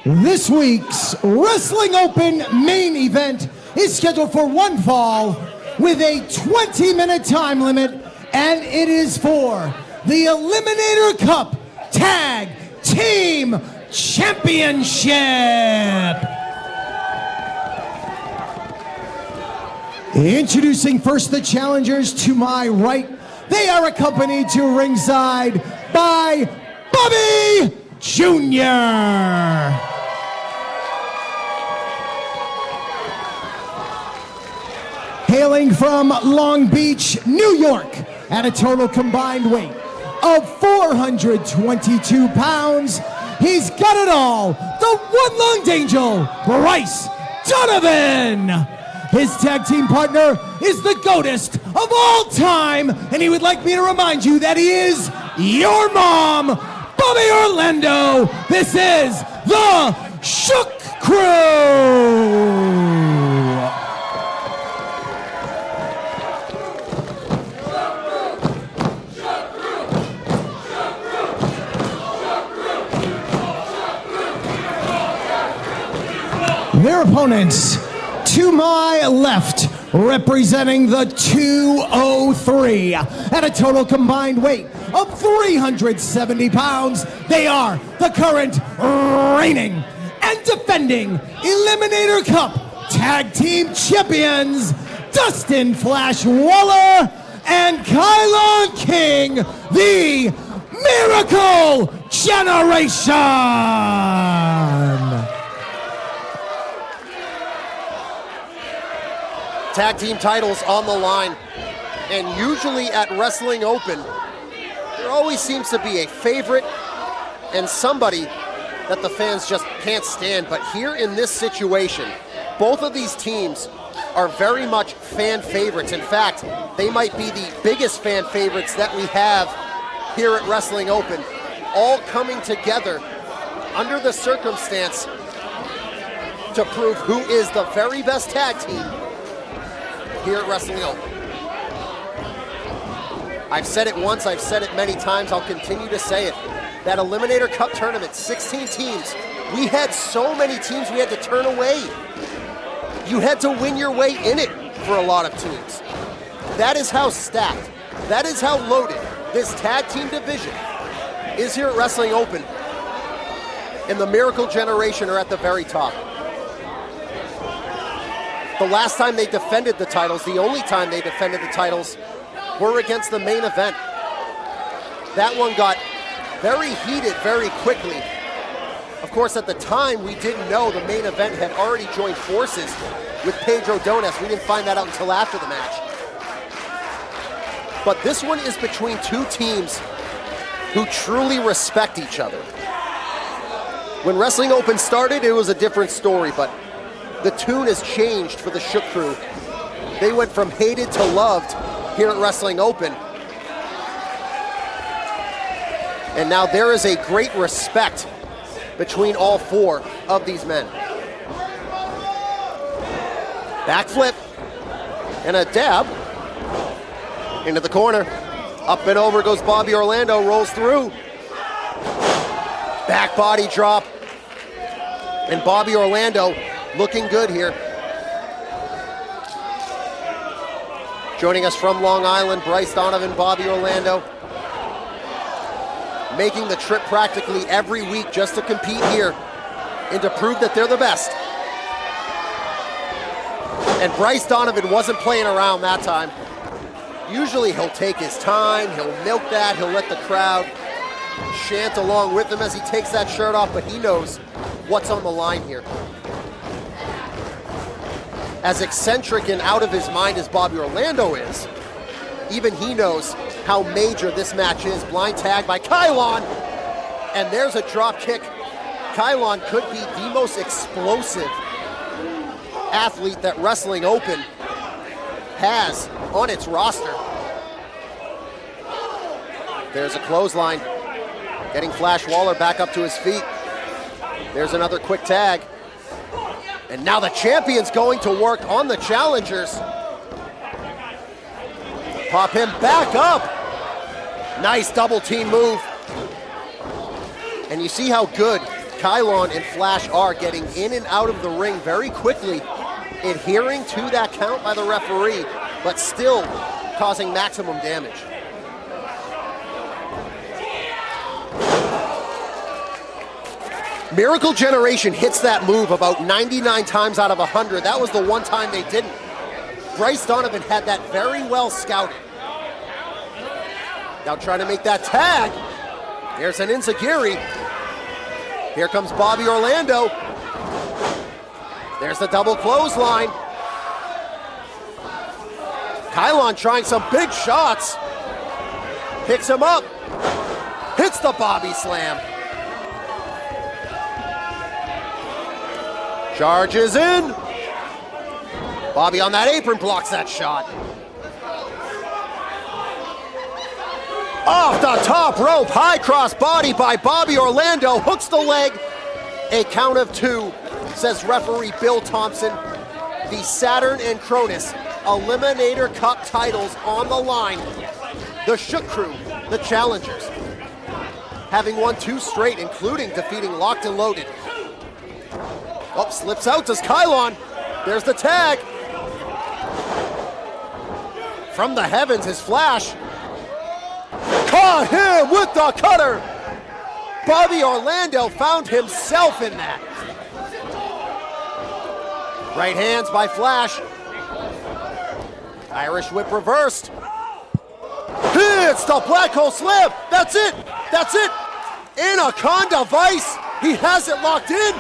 This week's Wrestling Open main event is scheduled for one fall with a 20-minute time limit, and it is for the Eliminator Cup Tag Team Championship. Introducing first the challengers to my right. They are accompanied to ringside by Bobby Jr. Hailing from Long Beach, New York, at a total combined weight of 422 pounds, he's got it all, the one-lunged angel, Bryce Donovan. His tag team partner is the GOATest of all time, and he would like me to remind you that he is your mom, Bobby Orlando. This is the Shook Crew. Their opponents, to my left, representing the 203 at a total combined weight of 370 pounds, they are the current reigning and defending Eliminator Cup Tag Team Champions, Dustin Flash Waller and Kylon King, the Miracle Generation. Tag team titles on the line, and usually at Wrestling Open, there always seems to be a favorite and somebody that the fans just can't stand. But here in this situation, both of these teams are very much fan favorites. In fact, they might be the biggest fan favorites that we have here at Wrestling Open, all coming together under the circumstance to prove who is the very best tag team here at Wrestling Open. I've said it once, I've said it many times, I'll continue to say it. That Eliminator Cup tournament, 16 teams. We had so many teams we had to turn away. You had to win your way in it for a lot of teams. That is how stacked, that is how loaded this tag team division is here at Wrestling Open. And the Miracle Generation are at the very top. The last time they defended the titles, the only time they defended the titles, were against the main event. That one got very heated very quickly. Of course, at the time, we didn't know the main event had already joined forces with Pedro Donas. We didn't find that out until after the match. But this one is between two teams who truly respect each other. When Wrestling Open started, it was a different story, but the tune has changed for the Shook Crew. They went from hated to loved here at Wrestling Open. And now there is a great respect between all four of these men. Backflip and a dab into the corner. Up and over goes Bobby Orlando, rolls through. Back body drop. And Bobby Orlando looking good here. Joining us from Long Island, Bryce Donovan, Bobby Orlando. Making the trip practically every week just to compete here and to prove that they're the best. And Bryce Donovan wasn't playing around that time. Usually he'll take his time, he'll milk that, he'll let the crowd chant along with him as he takes that shirt off, but he knows what's on the line here. As eccentric and out of his mind as Bobby Orlando is, even he knows how major this match is. Blind tag by Kylon, and there's a drop kick. Kylon could be the most explosive athlete that Wrestling Open has on its roster. There's a clothesline, getting Flash Waller back up to his feet. There's another quick tag. And now the champion's going to work on the challengers. Pop him back up. Nice double team move. And you see how good Kylon and Flash are getting in and out of the ring very quickly, adhering to that count by the referee, but still causing maximum damage. Miracle Generation hits that move about 99 times out of 100. That was the one time they didn't. Bryce Donovan had that very well scouted. Now trying to make that tag. There's an Enziguri. Here comes Bobby Orlando. There's the double clothesline. Kylon trying some big shots. Picks him up. Hits the Bobby slam. Charges in. Bobby on that apron blocks that shot. Off the top rope, high cross body by Bobby Orlando, hooks the leg. A count of 2, says referee Bill Thompson. The Saturn and Cronus Eliminator Cup titles on the line. The Shook Crew, the challengers, having won 2 straight, including defeating Locked and Loaded. Oh, slips out, does Kylon. There's the tag. From the heavens is Flash. Caught him with the cutter. Bobby Orlando found himself in that. Right hands by Flash. Irish whip reversed. Hits the black hole slam. That's it. That's it. Anaconda Vice. He has it locked in.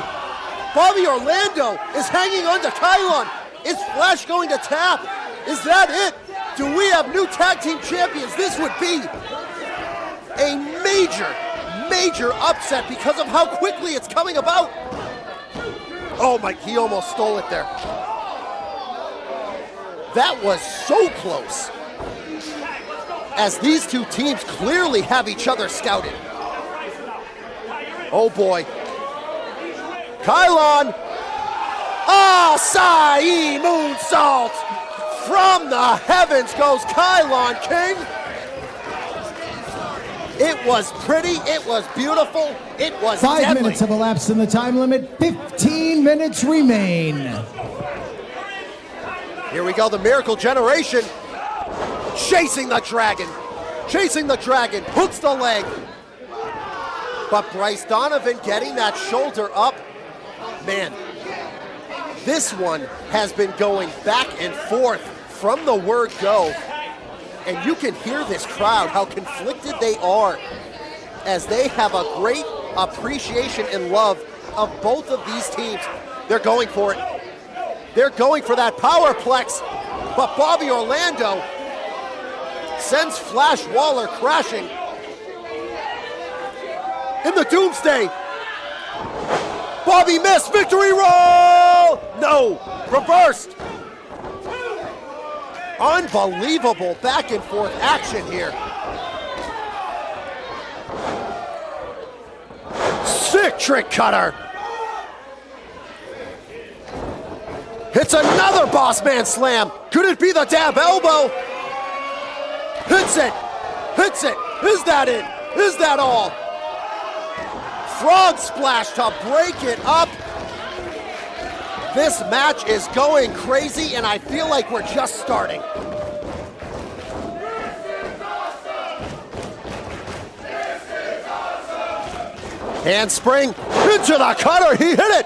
Bobby Orlando is hanging on to Kylon. Is Flash going to tap? Is that it? Do we have new tag team champions? This would be a major upset because of how quickly it's coming about. Oh my, he almost stole it there. That was so close. As these two teams clearly have each other scouted. Oh boy. Kylon. Acai moonsault. From the heavens goes Kylon King. It was pretty, it was beautiful, it was 5 deadly. minutes have elapsed in the time limit. 15 minutes remain. Here we go, the Miracle Generation. Chasing the dragon. Chasing the dragon, hooks the leg. But Bryce Donovan getting that shoulder up. Man, this one has been going back and forth from the word go. And you can hear this crowd, how conflicted they are, as they have a great appreciation and love of both of these teams. They're going for it. They're going for that powerplex. But Bobby Orlando sends Flash Waller crashing. In the Doomsday. Bobby missed, victory roll! No, reversed. Unbelievable back and forth action here. Sick trick cutter. Hits another boss man slam. Could it be the dab elbow? Hits it. Hits it. Is that it? Is that all? Frog splash to break it up. This match is going crazy, and I feel like we're just starting. Handspring into the cutter, he hit it.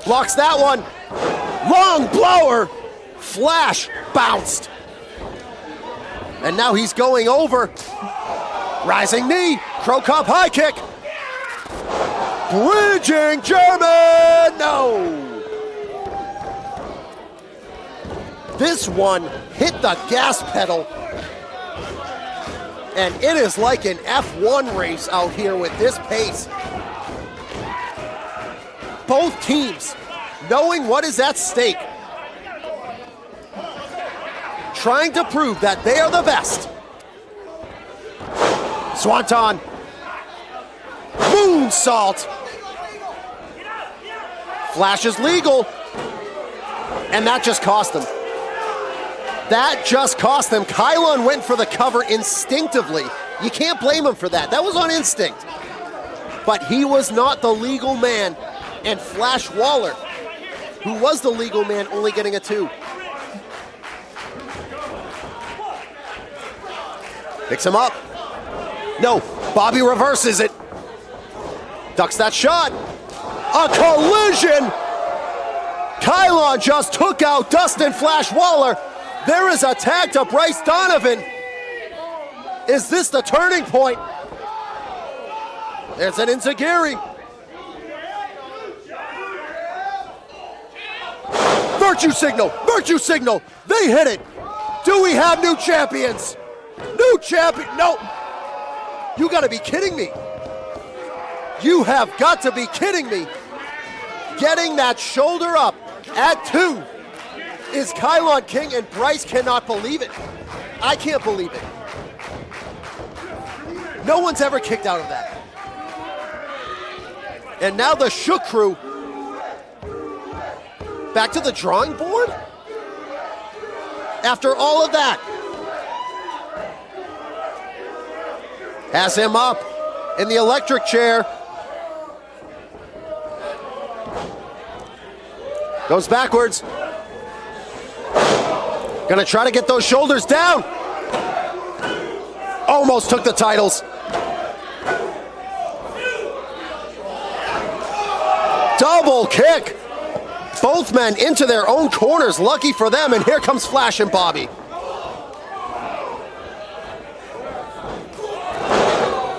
Blocks that one. Long blower. Flash bounced. And now he's going over. Rising knee, Crow Cop high kick. Bridging German, no! This one hit the gas pedal. And it is like an F1 race out here with this pace. Both teams knowing what is at stake. Trying to prove that they are the best. Swanton. Moonsault. Flash is legal. And that just cost them. That just cost them. Kylon went for the cover instinctively. You can't blame him for that. That was on instinct. but he was not the legal man, and Flash Waller, who was the legal man, only getting a 2. Picks him up. No, Bobby reverses it. Ducks that shot. A collision! Kylon just took out Dustin Flash Waller. There is a tag to Bryce Donovan. Is this the turning point? There's an enziguri. Virtue signal, virtue signal. They hit it. Do we have new champions? New champion, no. You gotta be kidding me. You have got to be kidding me. Getting that shoulder up at 2 is Kylon King, and Bryce cannot believe it. I can't believe it. No one's ever kicked out of that. And now the Shook crew back to the drawing board? After all of that. Has him up in the electric chair. Goes backwards. Gonna try to get those shoulders down. Almost took the titles. Double kick. Both men into their own corners. Lucky for them, and here comes Flash and Bobby.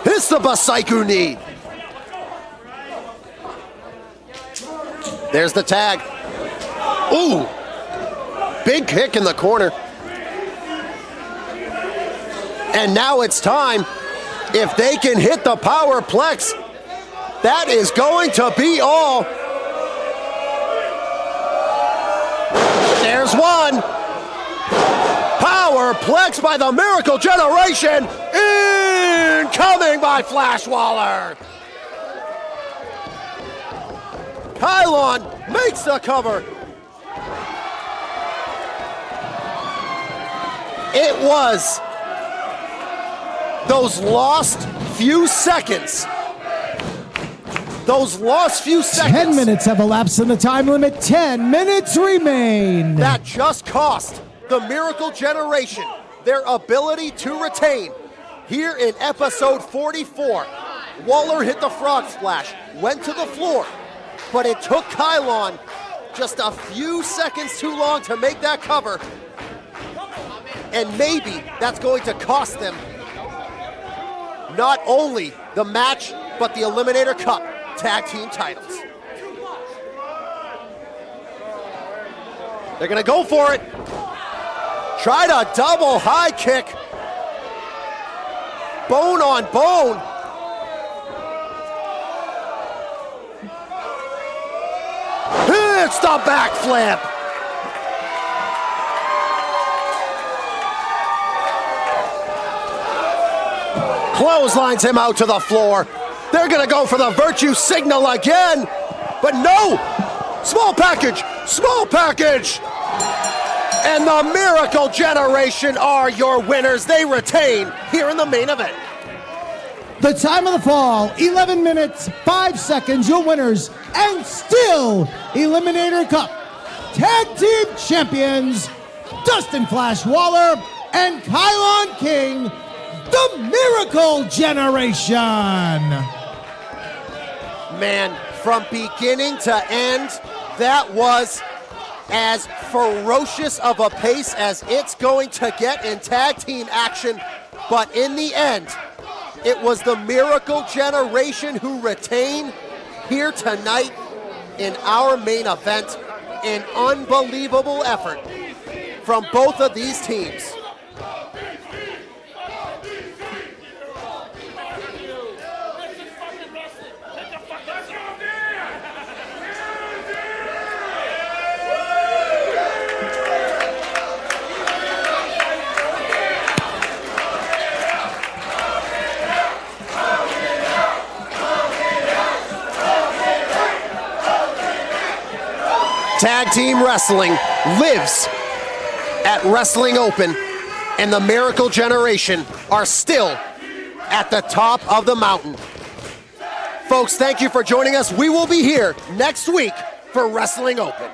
Hits the Basaiku knee. There's the tag. Ooh, big kick in the corner. And now it's time. If they can hit the powerplex, that is going to be all. There's one. Powerplex by the Miracle Generation. Incoming by Flash Waller. Kylon makes the cover. It was those lost few seconds. 10 minutes have elapsed in the time limit. 10 minutes remain. That just cost the Miracle Generation their ability to retain. Here in episode 44, Waller hit the frog splash, went to the floor, but it took Kylon just a few seconds too long to make that cover. And maybe that's going to cost them not only the match, but the Eliminator Cup tag team titles. They're gonna go for it. Try to double high kick. Bone on bone. It's the backflip. Clotheslines him out to the floor. They're gonna go for the virtue signal again, but no! Small package, small package! And the Miracle Generation are your winners. They retain here in the main event. The time of the fall, 11 minutes, 5 seconds, your winners, and still Eliminator Cup Tag Team Champions, Dustin Flash Waller and Kylon King, the Miracle Generation. Man, from beginning to end, that was as ferocious of a pace as it's going to get in tag team action. But in the end, it was the Miracle Generation who retain here tonight in our main event. An unbelievable effort from both of these teams. Tag Team Wrestling lives at Wrestling Open, and the Miracle Generation are still at the top of the mountain. Folks, thank you for joining us. We will be here next week for Wrestling Open.